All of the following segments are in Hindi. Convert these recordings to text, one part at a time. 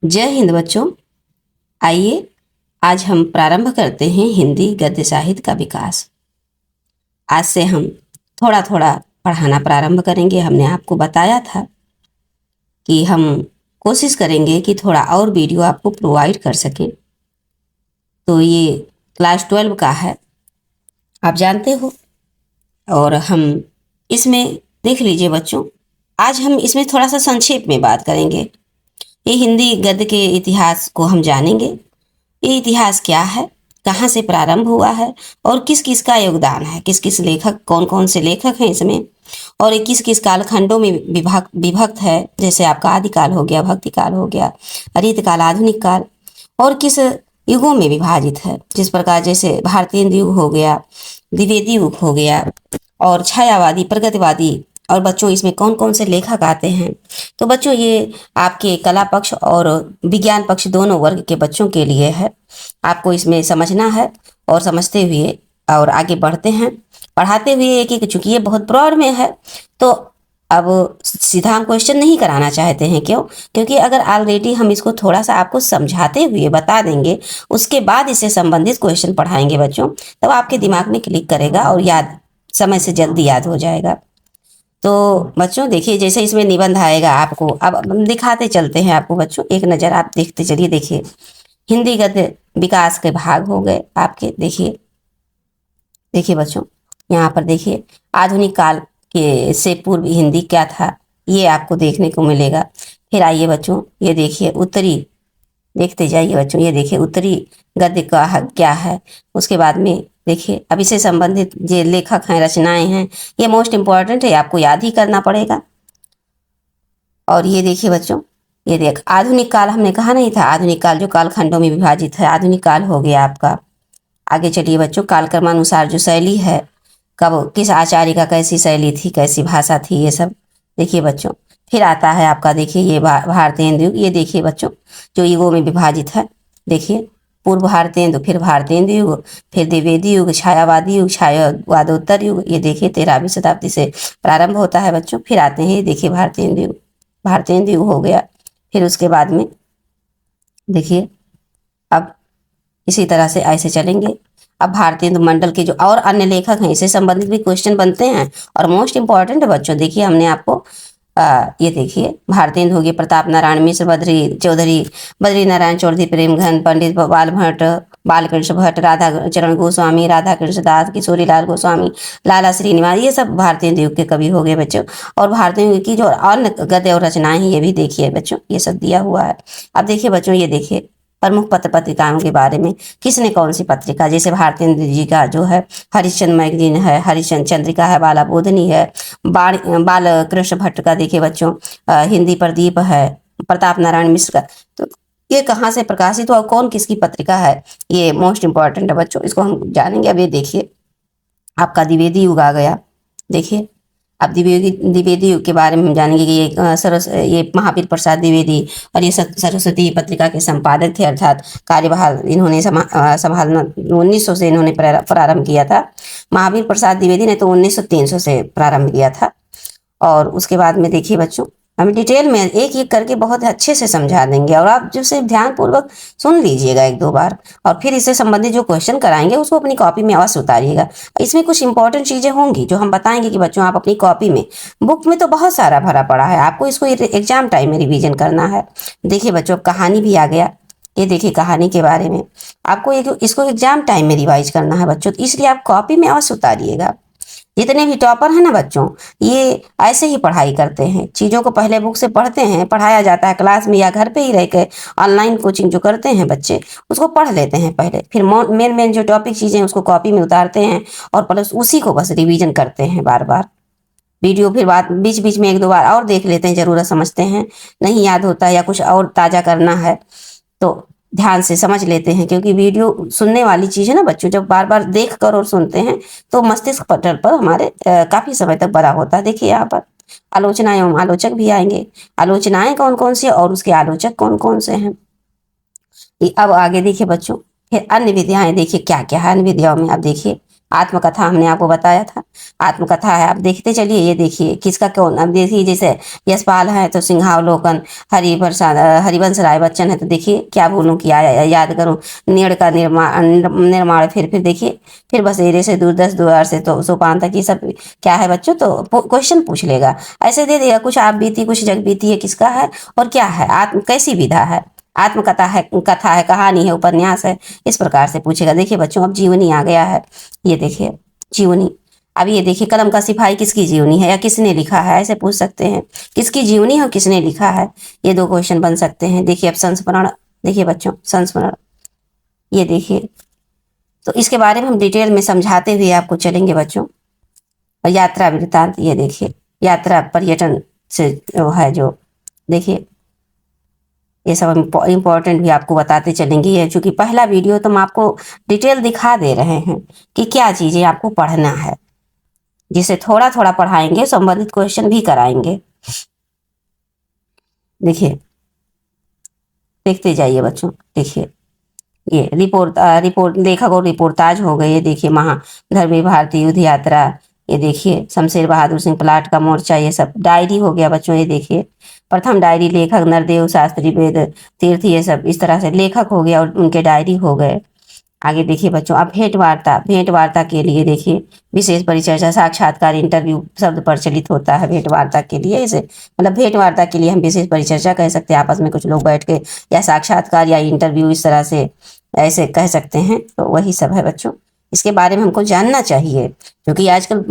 जय हिंद बच्चों। आइए आज हम प्रारंभ करते हैं हिंदी गद्य साहित्य का विकास। आज से हम थोड़ा थोड़ा पढ़ाना प्रारंभ करेंगे। हमने आपको बताया था कि हम कोशिश करेंगे कि थोड़ा और वीडियो आपको प्रोवाइड कर सकें। तो ये क्लास 12 का है, आप जानते हो। और हम इसमें देख लीजिए बच्चों, आज हम इसमें थोड़ा सा संक्षेप में बात करेंगे। ये हिंदी गद्य के इतिहास को हम जानेंगे। ये इतिहास क्या है, कहाँ से प्रारंभ हुआ है और किस किस का योगदान है, किस किस लेखक, कौन कौन से लेखक हैं इसमें, और ये किस किस कालखंडों में विभक्त है। जैसे आपका आदिकाल हो गया, भक्ति काल हो गया, रीतकाल, आधुनिक काल, और किस युगों में विभाजित है। जिस प्रकार जैसे भारतीय युग हो गया, द्विवेदी युग हो गया, और छायावादी, प्रगतिवादी, और बच्चों इसमें कौन कौन से लेखक आते हैं। तो बच्चों ये आपके कला पक्ष और विज्ञान पक्ष दोनों वर्ग के बच्चों के लिए है। आपको इसमें समझना है और समझते हुए और आगे बढ़ते हैं, पढ़ाते हुए एक एक, चूंकि ये बहुत ब्रॉड में है तो अब सीधा हम क्वेश्चन नहीं कराना चाहते हैं। क्यों? क्योंकि अगर ऑलरेडी हम इसको थोड़ा सा आपको समझाते हुए बता देंगे, उसके बाद इससे संबंधित क्वेश्चन पढ़ाएंगे बच्चों, तब आपके दिमाग में क्लिक करेगा और याद, समय से जल्दी याद हो जाएगा। तो बच्चों देखिए, जैसे इसमें निबंध आएगा आपको, अब हम दिखाते चलते हैं आपको बच्चों, एक नज़र आप देखते चलिए। देखिए हिंदी गद्य विकास के भाग हो गए आपके। देखिए देखिए बच्चों, यहाँ पर देखिए आधुनिक काल के से पूर्व हिंदी क्या था, ये आपको देखने को मिलेगा। फिर आइए बच्चों, ये देखिए उत्तरी, देखते जाइए बच्चों, ये देखिए उत्तरी गद्य का क्या है। उसके बाद में देखिए अब इससे संबंधित जो लेखक हैं, रचनाएं हैं, ये मोस्ट इम्पॉर्टेंट है, आपको याद ही करना पड़ेगा। और ये देखिए बच्चों, ये देख आधुनिक काल, हमने कहा नहीं था आधुनिक काल जो कालखंडों में विभाजित है, आधुनिक काल हो गया आपका। आगे चलिए बच्चों, कालक्रमानुसार जो शैली है, कब किस आचार्य का कैसी शैली थी, कैसी भाषा थी, ये सब देखिए बच्चों। फिर आता है आपका, देखिए ये भारतीय युग, ये देखिए बच्चों जो युगों में विभाजित है। देखिए पूर्व भारतीय, फिर भारतीय युग, फिर द्विवेदी युग, छायावादी युग, छायावादोत्तर युग। ये देखिए 13वीं शताब्दी से प्रारंभ होता है बच्चों। फिर आते हैं ये देखिए भारतीय युग, भारतीय युग हो गया। फिर उसके बाद में देखिए अब इसी तरह से ऐसे चलेंगे। अब भारतीय मंडल के जो और अन्य लेखक हैं, इससे संबंधित भी क्वेश्चन बनते हैं और मोस्ट इंपॉर्टेंट है बच्चों। देखिए हमने आपको ये देखिए भारतीय हो गए प्रताप नारायण मिश्र, बद्री चौधरी, बद्री नारायण चौधरी, प्रेमघन, पंडित बाल भट्ट, बालकृष्ण भट्ट, राधा चरण गोस्वामी, राधा कृष्ण दास, किशोरी लाल गोस्वामी, लाला श्रीनिवास, ये सब भारतीय युग के कवि हो गए बच्चों। और भारतीय युग की जो अन्य गद्य और रचनाएं हैं, ये भी देखिए बच्चों, ये सब दिया हुआ है। अब देखिए बच्चों, ये देखिए प्रमुख पत्र पत्रिकाओं के बारे में, किसने कौन सी पत्रिका, जैसे भारतेंद्र जी का जो है हरिश्चंद्र मैगजीन है, हरिश्चंद्र चंद्रिका है, बाला बोधनी है, बाल कृष्ण भट्ट का देखिए बच्चों हिंदी प्रदीप है, प्रताप नारायण मिश्र का। तो ये कहाँ से प्रकाशित हुआ, कौन किसकी पत्रिका है, ये मोस्ट इंपॉर्टेंट है बच्चों, इसको हम जानेंगे। अब ये देखिए आपका द्विवेदी युग आ गया। देखिए अब द्विवेदी युग के बारे में हम जानेंगे कि ये महावीर प्रसाद द्विवेदी, और ये सरस्वती पत्रिका के संपादक थे, अर्थात कार्यभार इन्होंने संभालना 1900 से इन्होंने प्रारंभ किया था। महावीर प्रसाद द्विवेदी ने तो 1903 से प्रारंभ किया था। और उसके बाद में देखिए बच्चों, हम डिटेल में एक एक करके बहुत अच्छे से समझा देंगे, और आप जो सिर्फ ध्यानपूर्वक सुन लीजिएगा एक दो बार, और फिर इससे संबंधित जो क्वेश्चन कराएंगे उसको अपनी कॉपी में अवश्य उतारिएगा। इसमें कुछ इंपॉर्टेंट चीज़ें होंगी जो हम बताएंगे कि बच्चों आप अपनी कॉपी में, बुक में तो बहुत सारा भरा पड़ा है, आपको इसको एग्जाम टाइम में रिविजन करना है। देखिए बच्चों, कहानी भी आ गया। ये देखिए कहानी के बारे में आपको इसको एग्जाम टाइम में रिवाइज करना है बच्चों, तो इसलिए आप कॉपी में अवश्य उतारिएगा। जितने भी टॉपर हैं ना बच्चों, ये ऐसे ही पढ़ाई करते हैं, चीज़ों को पहले बुक से पढ़ते हैं, पढ़ाया जाता है क्लास में या घर पे ही रह के ऑनलाइन कोचिंग जो करते हैं बच्चे, उसको पढ़ लेते हैं पहले, फिर मेन मेन जो टॉपिक चीज़ें उसको कॉपी में उतारते हैं, और प्लस उसी को बस रिवीजन करते हैं बार बार। वीडियो फिर बाद बीच बीच में एक दो बार और देख लेते हैं, ज़रूरत समझते हैं, नहीं याद होता है या कुछ और ताज़ा करना है तो ध्यान से समझ लेते हैं। क्योंकि वीडियो सुनने वाली चीज़ है ना बच्चों, जब बार बार देख कर और सुनते हैं तो मस्तिष्क पटल पर हमारे काफ़ी समय तक बना होता है। देखिए यहाँ पर आलोचना एवं आलोचक भी आएंगे, आलोचनाएं कौन कौन सी और उसके आलोचक कौन कौन से हैं। अब आगे देखिए बच्चों, फिर अन्य विद्याएं देखिए क्या क्या है अन्य विद्याओं में। अब देखिए आत्मकथा हमने आपको बताया था, आत्मकथा है। आप देखते चलिए, ये देखिए किसका कौन, अब देखिए जैसे यशपाल है तो सिंहावलोकन, हरिवंश राय बच्चन है तो देखिए क्या बोलूं कि याद करूं, नीड़ का निर्माण निर्माण, फिर देखिए, फिर बसेरे से दूर 10 द्वार से तो सोपान तक, ये सब क्या है बच्चों, तो क्वेश्चन पूछ लेगा, ऐसे दे देगा, कुछ आप बीती कुछ जग बीती है, किसका है और क्या है, आत्म कैसी विधा है, आत्मकथा है, कथा है, कहानी है, उपन्यास है, इस प्रकार से पूछेगा। देखिए बच्चों अब जीवनी आ गया है, ये देखिए जीवनी। अब ये देखिए कलम का सिपाही किसकी जीवनी है या किसने लिखा है, ऐसे पूछ सकते हैं, किसकी जीवनी है और किसने लिखा है, ये 2 क्वेश्चन बन सकते हैं। देखिए अब संस्मरण, देखिए बच्चों संस्मरण, ये देखिए, तो इसके बारे में हम डिटेल में समझाते हुए आपको चलेंगे बच्चों। और यात्रा वृत्तांत, ये देखिए यात्रा पर्यटन से वो है जो, देखिए ये सब हम इम्पोर्टेंट भी आपको बताते चलेंगे। ये चूंकि पहला वीडियो तो हम आपको डिटेल दिखा दे रहे हैं कि क्या चीज़ें आपको पढ़ना है, जिसे थोड़ा थोड़ा पढ़ाएंगे, संबंधित क्वेश्चन भी कराएंगे। देखिए देखते जाइए बच्चों, देखिए ये रिपोर्ट लेखक और रिपोर्टाज हो गए, ये देखिए महाधर्मी भारतीय युद्ध यात्रा, ये देखिए शमशेर बहादुर सिंह प्लाट का मोर्चा, ये सब डायरी हो गया बच्चों, ये देखिए प्रथम डायरी लेखक नरदेव शास्त्री वेद तीर्थ, ये सब इस तरह से लेखक हो गया और उनके डायरी हो गए। आगे देखिए बच्चों अब भेंट वार्ता के लिए देखिए विशेष परिचर्चा, साक्षात्कार, इंटरव्यू शब्द प्रचलित होता है भेंट वार्ता के लिए, इसे मतलब भेंट वार्ता के लिए हम विशेष परिचर्चा कह सकते हैं, आपस में कुछ लोग बैठ के, या साक्षात्कार या इंटरव्यू, इस तरह से ऐसे कह सकते हैं। तो वही सब है बच्चों, इसके बारे में हमको जानना चाहिए, क्योंकि आजकल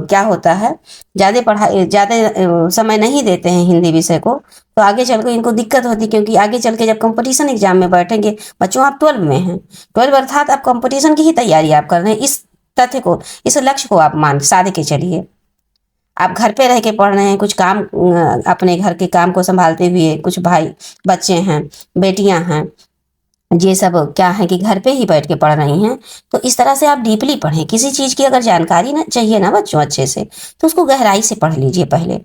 क्या होता है, ज़्यादा समय नहीं देते हैं हिंदी विषय को, तो आगे चल के इनको दिक्कत होती है, क्योंकि आगे चल के जब कंपटीशन एग्जाम में बैठेंगे बच्चों, आप 12 में हैं, 12 अर्थात आप कंपटीशन की ही तैयारी आप कर रहे हैं, इस तथ्य को, इस लक्ष्य को आप मान साध के चलिए। आप घर पे रह के पढ़ रहे हैं, कुछ काम अपने घर के काम को संभालते हुए, कुछ भाई बच्चे हैं, बेटियां हैं, ये सब क्या है कि घर पे ही बैठ के पढ़ रही हैं, तो इस तरह से आप डीपली पढ़ें। किसी चीज़ की अगर जानकारी ना चाहिए ना बच्चों अच्छे से, तो उसको गहराई से पढ़ लीजिए पहले,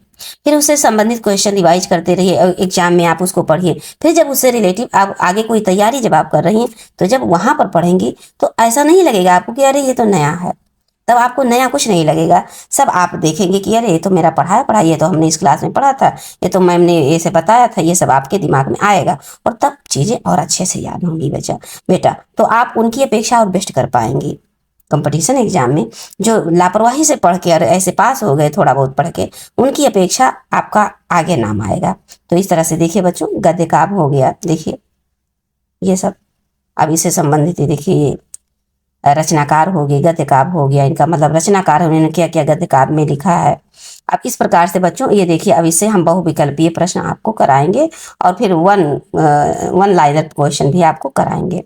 फिर उससे संबंधित क्वेश्चन रिवाइज करते रहिए, एग्जाम में आप उसको पढ़िए, फिर जब उससे रिलेटिव आप आगे कोई तैयारी जब आप कर रही हैं, तो जब वहाँ पर पढ़ेंगी तो ऐसा नहीं लगेगा आपको कि अरे ये तो नया है, तब आपको नया कुछ नहीं लगेगा, सब आप देखेंगे कि अरे ये तो मेरा पढ़ा, ये तो हमने इस क्लास में पढ़ा था, ये तो मैम ने ऐसे बताया था, ये सब आपके दिमाग में आएगा, और तब चीज़ें और अच्छे से याद होंगी बेटा, तो आप उनकी अपेक्षा और बेस्ट कर पाएंगी कंपटीशन एग्जाम में। जो लापरवाही से पढ़ के और ऐसे पास हो गए थोड़ा बहुत पढ़ के, उनकी अपेक्षा आपका आगे नाम आएगा। तो इस तरह से देखिए बच्चों, गद्य काव्य हो गया, देखिए ये सब, अब इससे संबंधित ही देखिए रचनाकार हो गई, गद्य काव्य हो गया, इनका मतलब रचनाकार उन्होंने क्या क्या गद्य काव्य में लिखा है। अब इस प्रकार से बच्चों ये देखिए, अब इससे हम बहुविकल्पीय प्रश्न आपको कराएंगे, और फिर वन लाइनर क्वेश्चन भी आपको कराएंगे।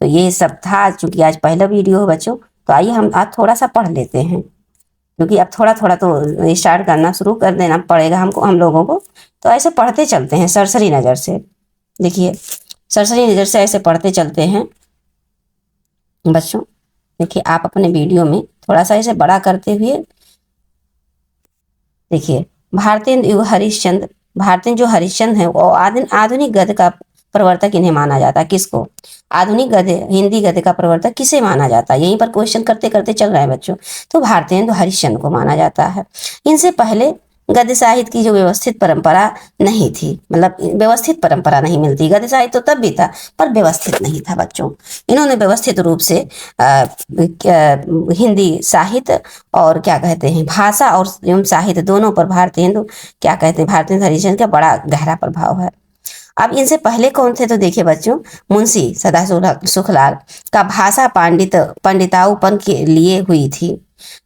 तो ये सब था, चूंकि आज पहला वीडियो है बच्चों, तो आइए हम आज थोड़ा सा पढ़ लेते हैं, क्योंकि अब थोड़ा थोड़ा तो स्टार्ट करना शुरू कर देना पड़ेगा हमको, हम लोगों को। तो ऐसे पढ़ते चलते हैं सरसरी नज़र से, देखिए सरसरी नज़र से ऐसे पढ़ते चलते हैं बच्चों। देखिए आप अपने वीडियो में थोड़ा सा इसे बड़ा करते हुए देखिए, भारतेंदु जो हरिश्चंद्र है वो आधुनिक गद्य का प्रवर्तक इन्हें माना जाता है। किसको? आधुनिक गद्य, हिंदी गद्य का प्रवर्तक किसे माना जाता है? यहीं पर क्वेश्चन करते करते चल रहे हैं बच्चों। तो भारतेंदु हरिश्चंद्र को माना जाता है। इनसे पहले गद्य साहित्य की जो व्यवस्थित परंपरा नहीं थी, मतलब व्यवस्थित परंपरा नहीं मिलती, गद्य साहित्य तो तब भी था पर व्यवस्थित नहीं था बच्चों। इन्होंने व्यवस्थित रूप से हिंदी साहित्य और क्या कहते हैं भाषा और एवं साहित्य दोनों पर भारतेंदु क्या कहते हैं, भारतेंदु हरिश्चंद्र का बड़ा गहरा प्रभाव है। अब इनसे पहले कौन थे? तो देखिए बच्चों, मुंशी सदा सुखलाल का भाषा पंडिताऊपन के लिए हुई थी,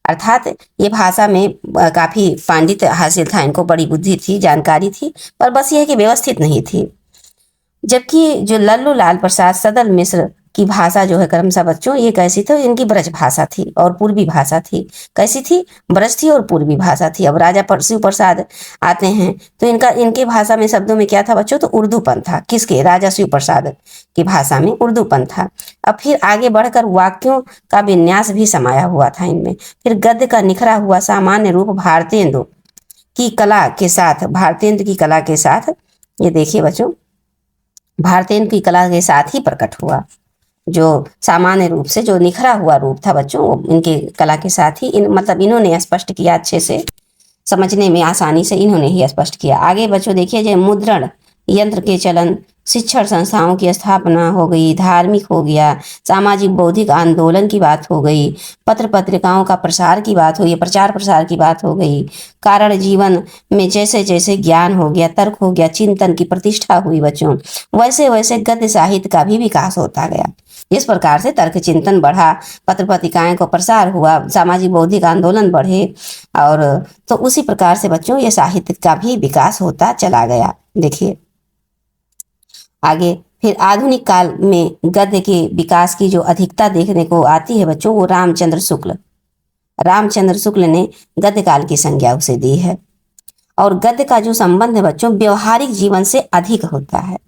अर्थात ये भाषा में काफी पांडित्य हासिल था, इनको बड़ी बुद्धि थी, जानकारी थी, पर बस यह कि व्यवस्थित नहीं थी। जबकि जो लल्लू लाल प्रसाद सदल मिश्र की भाषा जो है क्रमशः बच्चों, ये कैसी थी? इनकी ब्रज भाषा थी और पूर्वी भाषा थी। कैसी थी? ब्रज थी और पूर्वी भाषा थी। अब राजा शिव प्रसाद आते हैं तो इनके भाषा में शब्दों में क्या था बच्चों? तो उर्दूपन था। किसके? राजा शिव प्रसाद की भाषा में उर्दूपन था। अब फिर आगे बढ़कर वाक्यों का विन्यास भी समाया हुआ था इनमें। फिर गद्य का निखरा हुआ सामान्य रूप भारतेंदु की कला के साथ ये देखिए बच्चों, भारतेंदु की कला के साथ ही प्रकट हुआ। जो सामान्य रूप से जो निखरा हुआ रूप था बच्चों, वो इनके कला के साथ ही मतलब इन्होंने स्पष्ट किया, अच्छे से समझने में आसानी से इन्होंने ही स्पष्ट किया। आगे बच्चों देखिए, जो मुद्रण यंत्र के चलन, शिक्षण संस्थाओं की स्थापना हो गई, धार्मिक हो गया, सामाजिक बौद्धिक आंदोलन की बात हो गई, पत्र पत्रिकाओं का प्रसार की बात हो गई, प्रचार प्रसार की बात हो गई, कारण जीवन में जैसे जैसे ज्ञान हो गया, तर्क हो गया, चिंतन की प्रतिष्ठा हुई बच्चों, वैसे वैसे गद्य साहित्य का भी विकास होता गया। जिस प्रकार से तर्क चिंतन बढ़ा, पत्र पत्रिकाएं को प्रसार हुआ, सामाजिक बौद्धिक आंदोलन बढ़े, और तो उसी प्रकार से बच्चों ये साहित्य का भी विकास होता चला गया। देखिए आगे, फिर आधुनिक काल में गद्य के विकास की जो अधिकता देखने को आती है बच्चों, वो रामचंद्र शुक्ल ने गद्य काल की संज्ञा उसे दी है। और गद्य का जो संबंध है बच्चों, व्यवहारिक जीवन से अधिक होता है।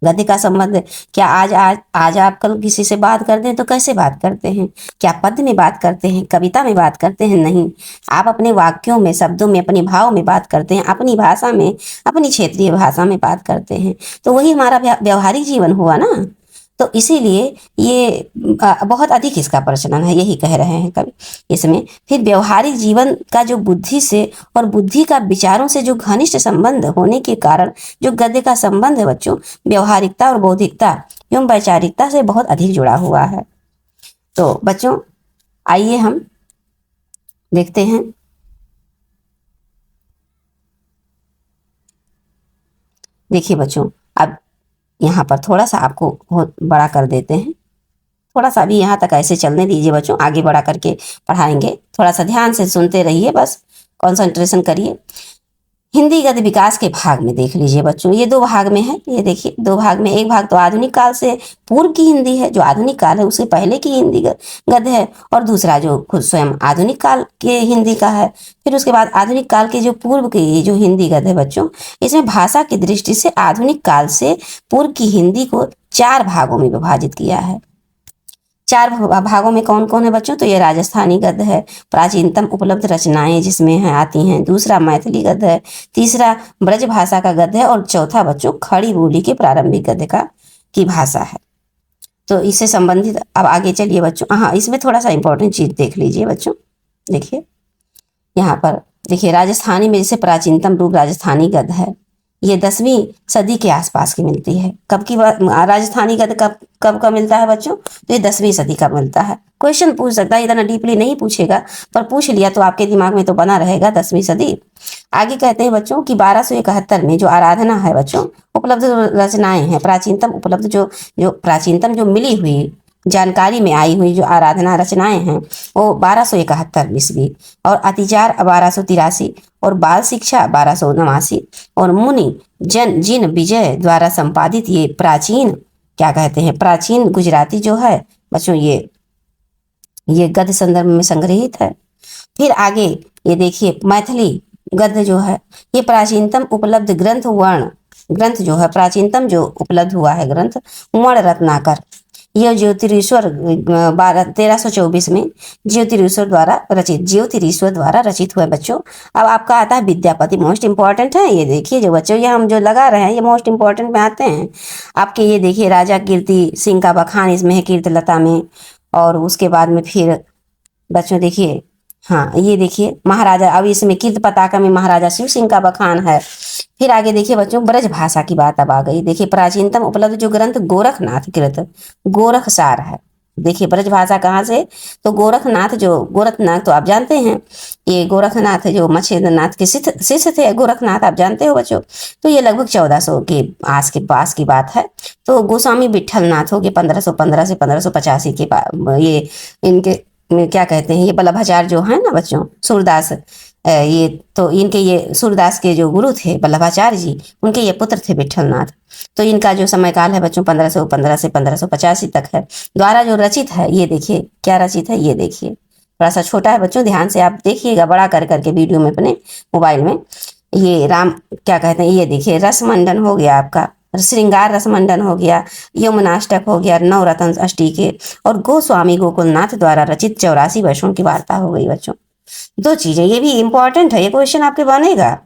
गद्य का संबंध क्या, आज आप कल किसी से बात करते हैं तो कैसे बात करते हैं? क्या पद्य में बात करते हैं, कविता में बात करते हैं? नहीं, आप अपने वाक्यों में, शब्दों में, अपने भाव में बात करते हैं, अपनी भाषा में, अपनी क्षेत्रीय भाषा में बात करते हैं। तो वही हमारा व्यवहारिक जीवन हुआ ना। तो इसीलिए ये बहुत अधिक इसका प्रचलन है, यही कह रहे हैं कवि इसमें। फिर व्यवहारिक जीवन का जो बुद्धि से और बुद्धि का विचारों से जो घनिष्ठ संबंध होने के कारण जो गद्य का संबंध है बच्चों, व्यवहारिकता और बौद्धिकता एवं वैचारिकता से बहुत अधिक जुड़ा हुआ है। तो बच्चों आइए हम देखते हैं, देखिए बच्चों, अब यहाँ पर थोड़ा सा आपको बहुत बड़ा कर देते हैं, थोड़ा सा भी यहाँ तक ऐसे चलने दीजिए बच्चों, आगे बड़ा करके पढ़ाएंगे। थोड़ा सा ध्यान से सुनते रहिए, बस कंसंट्रेशन करिए। हिंदी गद्य विकास के भाग में देख लीजिए बच्चों, ये दो भाग में है। ये देखिए दो भाग में, एक भाग तो आधुनिक काल से पूर्व की हिंदी है, जो आधुनिक काल है उससे पहले की हिंदी गद्य है, और दूसरा जो खुद स्वयं आधुनिक काल के हिंदी का है। फिर उसके बाद आधुनिक काल के जो पूर्व की जो हिंदी गद्य है बच्चों, इसमें भाषा की दृष्टि से आधुनिक काल से पूर्व की हिंदी को 4 भागों में विभाजित किया है। 4 भागों में कौन कौन है बच्चों? तो ये राजस्थानी गद्य है, प्राचीनतम उपलब्ध रचनाएं जिसमें है आती हैं, दूसरा मैथिली गद्य है, तीसरा ब्रज भाषा का गद्य है, और चौथा बच्चों खड़ी बोली के प्रारंभिक गद्य की भाषा है। तो इससे संबंधित अब आगे चलिए बच्चों। हाँ, इसमें थोड़ा सा इंपॉर्टेंट चीज देख लीजिए बच्चों। देखिए यहाँ पर देखिए, राजस्थानी में जैसे प्राचीनतम रूप राजस्थानी गद्य है, ये 10वीं सदी के आसपास की मिलती है। कब की राजस्थानी गद्य कब कब का मिलता है बच्चों? तो ये 10वीं सदी का मिलता है। क्वेश्चन पूछ सकता है, इतना डीपली नहीं पूछेगा, पर पूछ लिया तो आपके दिमाग में तो बना रहेगा 10वीं सदी। आगे कहते हैं बच्चों कि 1271 में जो आराधना है बच्चों, उपलब्ध रचनाएं हैं, प्राचीनतम उपलब्ध जो प्राचीनतम जो मिली हुई जानकारी में आई हुई जो आराधना रचनाएं हैं, वो 1271 ईस्वी, और अतिचार 1283, और बाल शिक्षा 1289, और मुनि जिन विजय द्वारा संपादित ये प्राचीन, क्या कहते हैं, प्राचीन गुजराती जो है बच्चों, ये गद्य संदर्भ में संग्रहित है। फिर आगे ये देखिए, मैथिली गद्य जो है, ये प्राचीनतम उपलब्ध ग्रंथ जो है, प्राचीनतम जो उपलब्ध हुआ है ग्रंथ, वर्ण रत्नाकर, यह ज्योतिरीश्वर 1324 में ज्योतिरीश्वर द्वारा रचित हुआ बच्चों। अब आपका आता है विद्यापति, मोस्ट इंपॉर्टेंट है। ये देखिए जो बच्चों, ये हम जो लगा रहे हैं ये मोस्ट इंपॉर्टेंट में आते हैं आपके। ये देखिए, राजा कीर्ति सिंह का बखान इसमें है, कीर्तलता में। और उसके बाद में फिर बच्चों देखिए, हाँ ये देखिए महाराजा, अब इसमें कीर्त पताका में महाराजा शिव सिंह का बखान है। फिर आगे देखिए बच्चों, ब्रज भाषा की बात अब आ गई। देखिए, प्राचीनतम उपलब्ध जो ग्रंथ गोरखनाथ कृत गोरखसार है। देखिए ब्रज भाषा कहाँ से? तो गोरखनाथ तो आप जानते हैं, ये गोरखनाथ जो मच्छेंद्रनाथ के शिष्य थे, गोरखनाथ आप जानते हो बच्चों। तो ये लगभग 1400 के आस के पास की बात है। तो गोस्वामी विट्ठलनाथ हो गए 1515 से 1585 के ये इनके क्या कहते हैं, ये वल्लभाचार्य जो है ना बच्चों, सूरदास, ये तो इनके ये सूरदास के जो गुरु थे वल्लभाचार्य जी, उनके ये पुत्र थे विट्ठलनाथ। तो इनका जो समय काल है बच्चों 1515 से 1585 तक है। द्वारा जो रचित है, ये देखिए क्या रचित है, ये देखिए थोड़ा सा छोटा है बच्चों, ध्यान से आप देखिएगा, बड़ा कर करके वीडियो में अपने मोबाइल में। ये क्या कहते हैं, ये देखिए रसमंडन हो गया आपका, श्रृंगार रसमंडन हो गया, यमुनाष्टक हो गया, नवरत्न अष्टिके, और गोस्वामी गोकुलनाथ द्वारा रचित 84 वर्षों की वार्ता हो गई बच्चों। 2 चीजें ये भी इंपॉर्टेंट है, ये क्वेश्चन आपके बनेगा।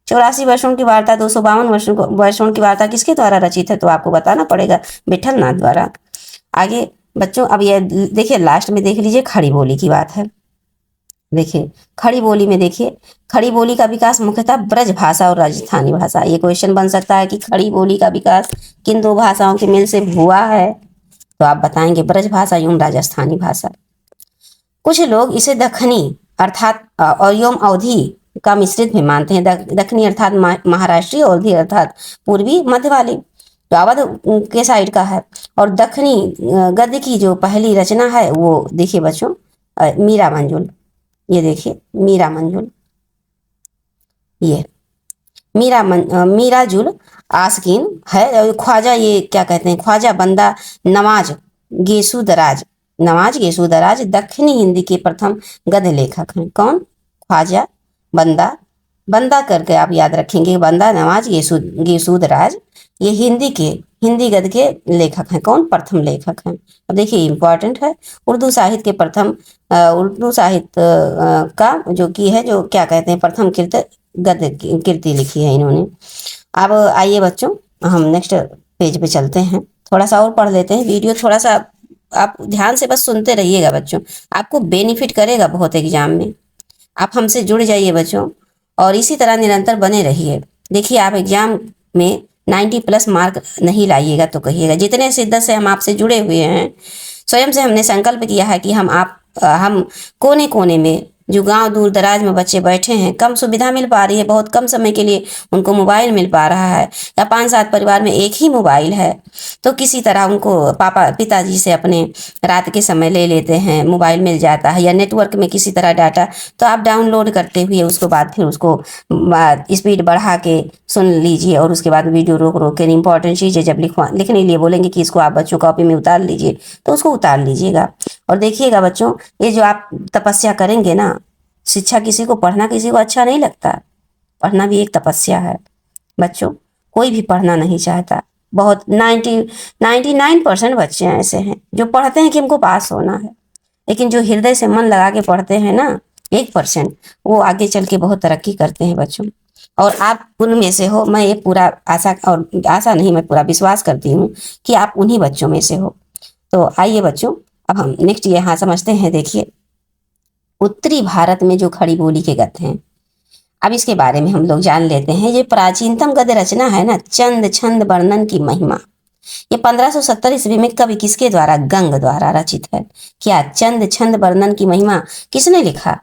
84 वर्षों की वार्ता, 252 वर्षों की वार्ता किसके द्वारा रचित है? तो आपको बताना पड़ेगा, विट्ठलनाथ द्वारा। आगे बच्चों अब ये देखिए लास्ट में देख लीजिए, खड़ी बोली की बात है। देखिए खड़ी बोली में देखिए, खड़ी बोली का विकास मुख्यतः ब्रज भाषा और राजस्थानी भाषा। ये क्वेश्चन बन सकता है कि खड़ी बोली का विकास किन दो भाषाओं के मेल से हुआ है, तो आप बताएंगे ब्रज भाषा एवं राजस्थानी भाषा। कुछ लोग इसे दखनी अर्थात और एवं अवधि का मिश्रित भी मानते हैं। दखनी अर्थात महाराष्ट्रीय, अवधि अर्थात पूर्वी मध्य वाली, तो अवध के साइड का है। और दखनी गद्य की जो पहली रचना है वो देखिए बच्चों, मीरा मंजुल। ये देखिए मीरा मंजुल, ये मीराजुल आस्किन है। ख्वाजा, ये क्या कहते हैं, ख्वाजा बंदा नवाज गेसुदराज, नवाज गेसुदराज दक्षिणी हिंदी के प्रथम गद्य लेखक हैं। कौन? ख्वाजा बंदा, बंदा करके आप याद रखेंगे, बंदा नवाज गेसुदराज, ये हिंदी गद्य के लेखक हैं। कौन? प्रथम लेखक हैं। अब देखिए इंपॉर्टेंट है, उर्दू साहित्य के प्रथम, उर्दू साहित्य का जो की है, जो क्या कहते हैं, प्रथम गद्य कृति लिखी है इन्होंने। अब आइए बच्चों, हम नेक्स्ट पेज पे चलते हैं, थोड़ा सा और पढ़ लेते हैं। वीडियो थोड़ा सा आप ध्यान से बस सुनते रहिएगा बच्चों, आपको बेनिफिट करेगा बहुत एग्जाम में। आप हमसे जुड़ जाइए बच्चों और इसी तरह निरंतर बने रहिए। देखिए आप एग्जाम में 90+ मार्क नहीं लाइएगा तो कहिएगा। जितने शिद्दत से हम आपसे जुड़े हुए हैं, स्वयं से हमने संकल्प किया है कि हम कोने कोने में, जो गांव दूर दराज में बच्चे बैठे हैं, कम सुविधा मिल पा रही है, बहुत कम समय के लिए उनको मोबाइल मिल पा रहा है, या 5-7 परिवार में एक ही मोबाइल है, तो किसी तरह उनको पिताजी से अपने रात के समय ले लेते हैं, मोबाइल मिल जाता है, या नेटवर्क में किसी तरह डाटा, तो आप डाउनलोड करते हुए उसको बाद फिर उसको स्पीड बढ़ा के सुन लीजिए, और उसके बाद वीडियो रोक रोक के इंपॉर्टेंट चीज़ें जब लिखने के लिए बोलेंगे कि इसको आप बच्चों कॉपी में उतार लीजिए, तो उसको उतार लीजिएगा। और देखिएगा बच्चों, ये जो आप तपस्या करेंगे ना, शिक्षा किसी को, पढ़ना किसी को अच्छा नहीं लगता, पढ़ना भी एक तपस्या है बच्चों। कोई भी पढ़ना नहीं चाहता, बहुत 99% बच्चे ऐसे हैं जो पढ़ते हैं कि हमको पास होना है, लेकिन जो हृदय से मन लगा के पढ़ते हैं ना, 1%, वो आगे चल के बहुत तरक्की करते हैं बच्चों। और आप उनमें से हो, मैं ये पूरा आशा नहीं, मैं पूरा विश्वास करती हूँ कि आप उन्हीं बच्चों में से हो। तो आइए बच्चों, अब हम नेक्स्ट यहाँ समझते हैं। देखिए उत्तरी भारत में जो खड़ी बोली के गद्य हैं, अब इसके बारे में हम लोग जान लेते हैं। ये प्राचीनतम गद्य रचना है ना, चंद छंद वर्णन की महिमा, ये 1570 ईस्वी में कवि किसके द्वारा? गंग द्वारा रचित है। क्या चंद छंद वर्णन की महिमा किसने लिखा?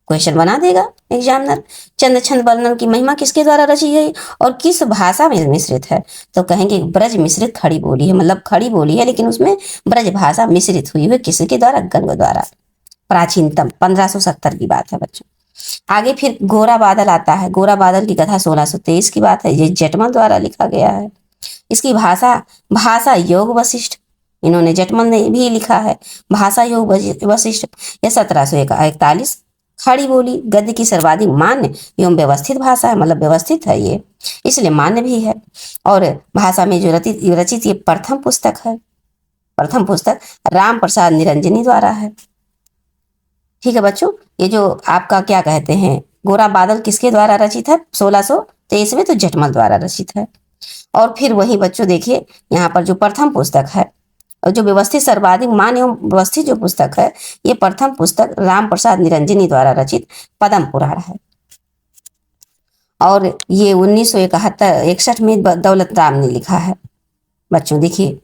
क्वेश्चन बना देगा एग्जामिनर। चंद छंद वर्णन की महिमा किसके द्वारा रची गई और किस भाषा में मिश्रित है? तो कहेंगे ब्रज मिश्रित खड़ी बोली है, मतलब खड़ी बोली है लेकिन उसमें ब्रज भाषा मिश्रित हुई है। किसके द्वारा? गंग द्वारा। प्राचीनतम 1570 की बात है बच्चों। आगे फिर गोरा बादल आता है। गोरा बादल की कथा 1623 की बात है, ये जेठमल द्वारा लिखा गया है। इसकी भाषा योग वशिष्ठ, इन्होंने जेठमल ने भी लिखा है, भाषा योग वशिष्ठ। यह 1741। खड़ी बोली गद्य की सर्वाधिक मान्य एवं व्यवस्थित भाषा है, मतलब व्यवस्थित है ये, इसलिए मान्य भी है। और भाषा में जो रचित ये प्रथम पुस्तक है, प्रथम पुस्तक राम प्रसाद निरंजनी द्वारा है। ठीक है बच्चों, ये जो आपका क्या कहते हैं, गोरा बादल किसके द्वारा रचित है? 1623 में, तो जेठमल द्वारा रचित है। और फिर वही बच्चों देखिए यहाँ पर जो प्रथम पुस्तक है, और जो व्यवस्थित सर्वाधिक मान एवं व्यवस्थित जो पुस्तक है, ये प्रथम पुस्तक राम प्रसाद निरंजनी द्वारा रचित पद्म पुराण है। और ये 1961 में दौलत राम ने लिखा है। बच्चों देखिए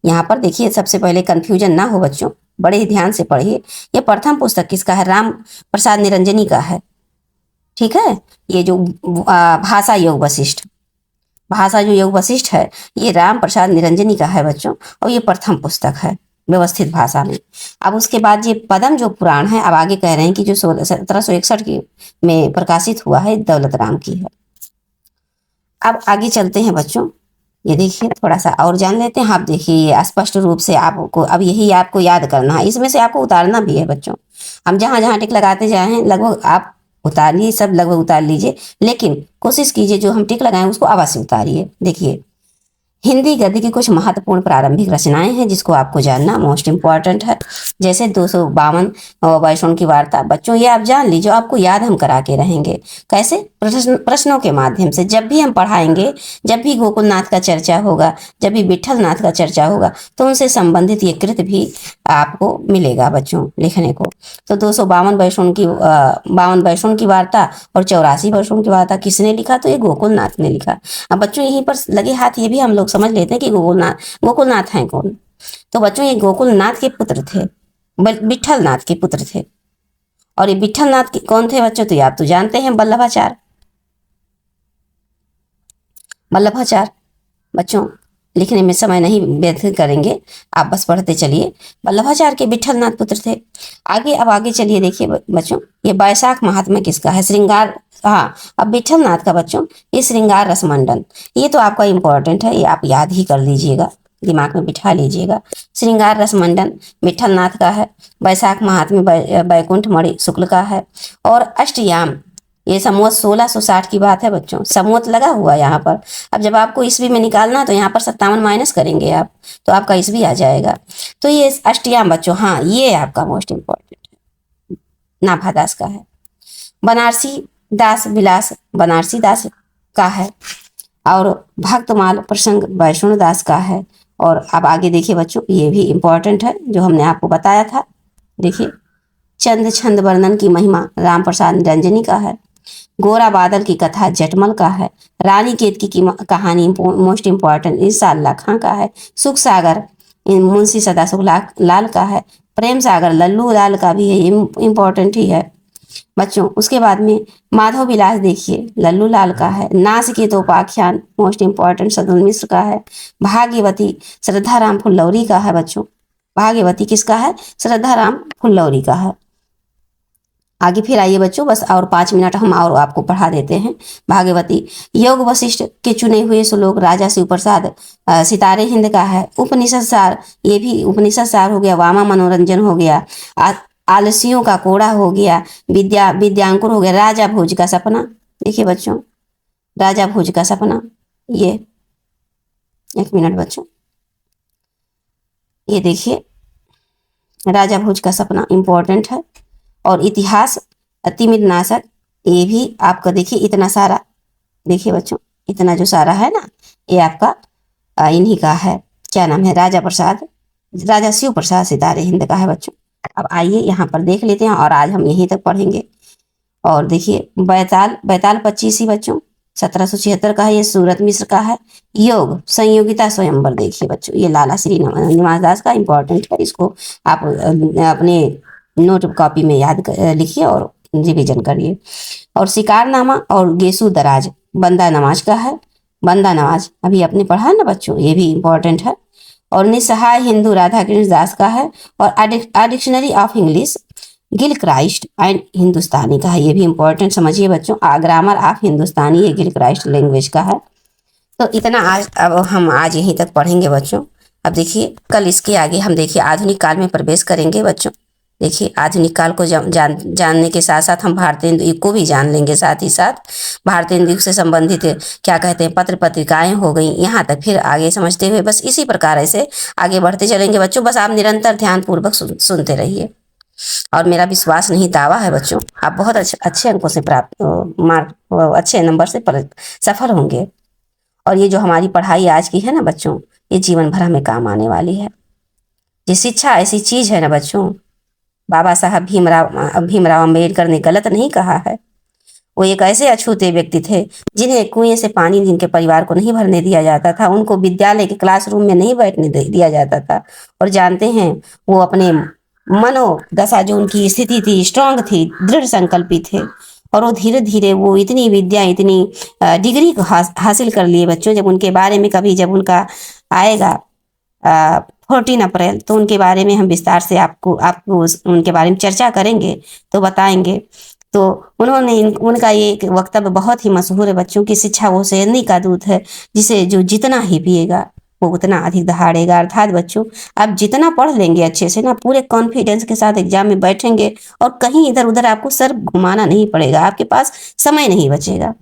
यहाँ पर, देखिए सबसे पहले कंफ्यूजन ना हो बच्चों, बड़े ही ध्यान से पढ़िए। ये प्रथम पुस्तक किसका है? राम प्रसाद निरंजनी का है। ठीक है, ये जो भाषा योग वशिष्ठ, भाषा जो योग वशिष्ठ है, ये राम प्रसाद निरंजनी का है बच्चों, और ये प्रथम पुस्तक है व्यवस्थित भाषा में। अब उसके बाद ये पद्म जो पुराण है, अब आगे कह रहे हैं कि जो 1761 की में प्रकाशित हुआ है, दौलत राम की है। अब आगे चलते हैं बच्चों, ये देखिए थोड़ा सा और जान लेते हैं। आप देखिए ये स्पष्ट रूप से आपको, अब यही आपको याद करना है, इसमें से आपको उतारना भी है बच्चों। हम जहाँ जहाँ टिक लगाते जाए लगभग आप उतारिए, सब लगभग उतार लीजिए, लेकिन कोशिश कीजिए जो हम टिक लगाएं उसको अवश्य उतारिए। देखिए हिंदी गद्य की कुछ महत्वपूर्ण प्रारंभिक रचनाएं हैं जिसको आपको जानना मोस्ट इम्पॉर्टेंट है। जैसे 252 वैष्णव की वार्ता। बच्चों ये आप जान लीजिए, आपको याद हम करा के रहेंगे। कैसे? प्रश्नों के माध्यम से। जब भी हम पढ़ाएंगे, जब भी गोकुलनाथ का चर्चा होगा, जब भी विठल नाथ का चर्चा होगा, तो उनसे संबंधित ये कृत भी आपको मिलेगा बच्चों लिखने को। तो 252 की वार्ता और 84 वैष्णव की वार्ता किसने लिखा? तो ये गोकुलनाथ ने लिखा। अब बच्चों यहीं पर लगे हाथ ये भी हम लोग समझ लेते हैं कि गोकुलनाथ हैं कौन। तो बच्चों ये गोकुलनाथ के पुत्र थे, विठल नाथ के पुत्र थे। और ये विठल नाथ कौन थे बच्चों? तो ये आप तो जानते हैं, वल्लभाचार्य। वल्लभाचार्य बच्चों लिखने में समय नहीं व्यतीत करेंगे, आप बस पढ़ते चलिए। वल्लभाचार्य के विठल नाथ पुत्र थे। आगे चलिए, देखिए बच्चों, ये वैशाख महात्म्य किसका है? श्रृंगार। हाँ, अब विठल नाथ का बच्चों ये श्रृंगार रसमंडन, ये तो आपका इंपॉर्टेंट है, ये आप याद ही कर लीजिएगा, दिमाग में बिठा लीजिएगा। श्रृंगार रसमंडन विठल नाथ का है। वैशाख महात्म्य बैकुंठ मणि शुक्ल का है। और अष्टयाम, ये समवत 1660 की बात है बच्चों, समवत लगा हुआ यहाँ पर। अब जब आपको ईस्वी में निकालना तो यहाँ पर 57 माइनस करेंगे आप, तो आपका ईस्वी आ जाएगा। तो ये अष्टयाम बच्चों, हाँ ये आपका मोस्ट इंपॉर्टेंट है, नाभादास का है। बनारसी दास विलास बनारसी दास का है। और भक्तमाल प्रसंग वैष्णव दास का है। और अब आगे देखिए बच्चों, ये भी इंपॉर्टेंट है जो हमने आपको बताया था। देखिए, चंद छंद वर्णन की महिमा राम प्रसाद निरंजनी का है। गोरा बादल की कथा जटमल का है। रानी केत की कहानी मोस्ट इंपॉर्टेंट इंशाअल्लाह खां का है। सुख सागर मुंशी सदाशिव लाल का है। प्रेम सागर लल्लू लाल का भी है, इंपॉर्टेंट ही है बच्चों। उसके बाद में माधव विलास देखिए, लल्लू लाल का है। नासिकेत उपाख्यान मोस्ट इंपॉर्टेंट सदुल मिश्र का है। भाग्यवती श्रद्धाराम फुल्लौरी का है बच्चों। भाग्यवती किसका है? श्रद्धाराम फुल्लौरी का है। आगे फिर आइए बच्चों, बस और 5 मिनट हम और आपको पढ़ा देते हैं। भाग्यवती योग वशिष्ठ के चुने हुए श्लोक राजा शिव प्रसाद सितारे हिंद का है। उपनिषद सार, ये भी उपनिषद सार हो गया। वामा मनोरंजन हो गया। आलसियों का कोड़ा हो गया। विद्यांकुर हो गया। राजा भोज का सपना, देखिए बच्चों, राजा भोज का सपना, ये 1 मिनट बच्चों, ये देखिए राजा भोज का सपना इंपॉर्टेंट है। और इतिहास अतिमित नाशक, ये भी आपका देखिए इतना सारा, देखिए बच्चों इतना जो सारा है ना, ये आपका इन्हीं का है। क्या नाम है? राजा शिव प्रसाद सितारे हिंद का है बच्चों। अब आइए यहाँ पर देख लेते हैं, और आज हम यहीं तक पढ़ेंगे। और देखिए बैताल 25 बच्चों 1776 का है। ये सूरत मिश्र का है। योग संयोगिता स्वयंवर, देखिए बच्चों ये लाला श्री निवास दास का इंपॉर्टेंट है, इसको आप अपने नोट कॉपी में लिखिए और रिवीजन करिए। और शिकारनामा और गेसु दराज बंदा नमाज का है। बंदा नमाज अभी आपने पढ़ा है ना बच्चों, ये भी इंपॉर्टेंट है। और निसहाय हिंदू राधा कृष्ण दास का है। और dictionary of English Gilchrist and Hindustani का है, ये भी इंपॉर्टेंट समझिए बच्चों। ग्रामर ऑफ हिंदुस्तानी, ये गिल क्राइस्ट लैंग्वेज का है। तो इतना आज, अब हम आज यहीं तक पढ़ेंगे बच्चों। अब देखिए कल इसके आगे हम देखिए आधुनिक काल में प्रवेश करेंगे बच्चों। देखिए आधुनिक काल को जानने के साथ साथ हम भारतीय युग को भी जान लेंगे। साथ ही साथ भारतीय युग से संबंधित क्या कहते हैं पत्र पत्रिकाएं हो गई, यहाँ तक फिर आगे समझते हुए बस इसी प्रकार ऐसे आगे बढ़ते चलेंगे बच्चों। बस आप निरंतर ध्यानपूर्वक सुनते रहिए। और मेरा विश्वास नहीं दावा है बच्चों, आप बहुत अच्छे अंकों से अच्छे नंबर से सफल होंगे। और ये जो हमारी पढ़ाई आज की है ना बच्चों, ये जीवन भर हमें काम आने वाली है। ये शिक्षा ऐसी चीज है ना बच्चों, बाबा साहब भीमराव अंबेडकर ने गलत नहीं कहा है। वो एक ऐसे अछूते व्यक्ति थे जिन्हें कुएं से पानी जिनके परिवार को नहीं भरने दिया जाता था, उनको विद्यालय के क्लासरूम में नहीं बैठने दिया जाता था। और जानते हैं वो अपने मनोदशा जो उनकी स्थिति थी, स्ट्रांग थी, दृढ़ संकल्पित थे। और वो धीरे धीरे वो इतनी विद्या, इतनी डिग्री को हासिल कर लिए बच्चों। जब उनके बारे में कभी जब उनका आएगा 14 अप्रैल, तो उनके बारे में हम विस्तार से आपको उनके बारे में चर्चा करेंगे, तो बताएंगे। तो उनका ये एक वक्तव्य बहुत ही मशहूर है बच्चों की, शिक्षा वो शेरनी का दूध है जिसे जो जितना ही पिएगा वो उतना अधिक दहाड़ेगा। अर्थात बच्चों आप जितना पढ़ लेंगे अच्छे से ना, पूरे कॉन्फिडेंस के साथ एग्जाम में बैठेंगे और कहीं इधर उधर आपको सर घुमाना नहीं पड़ेगा, आपके पास समय नहीं बचेगा।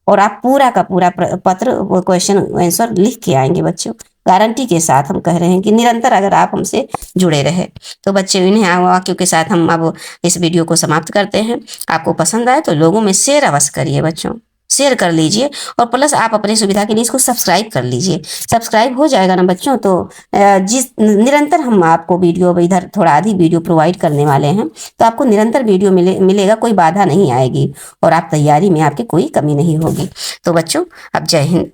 और आप पूरा का पूरा पत्र क्वेश्चन आंसर लिख के आएंगे बच्चों। गारंटी के साथ हम कह रहे हैं कि निरंतर अगर आप हमसे जुड़े रहे तो बच्चे इन्हें वाक्यों के साथ हम अब इस वीडियो को समाप्त करते हैं। आपको पसंद आए तो लोगों में शेयर अवश्य करिए बच्चों, शेयर कर लीजिए और प्लस आप अपनी सुविधा के लिए इसको सब्सक्राइब कर लीजिए। सब्सक्राइब हो जाएगा ना बच्चों तो जिस निरंतर हम आपको वीडियो इधर थोड़ा आधी वीडियो प्रोवाइड करने वाले हैं तो आपको निरंतर वीडियो मिलेगा, कोई बाधा नहीं आएगी और आप तैयारी में आपकी कोई कमी नहीं होगी। तो बच्चों अब जय हिंद।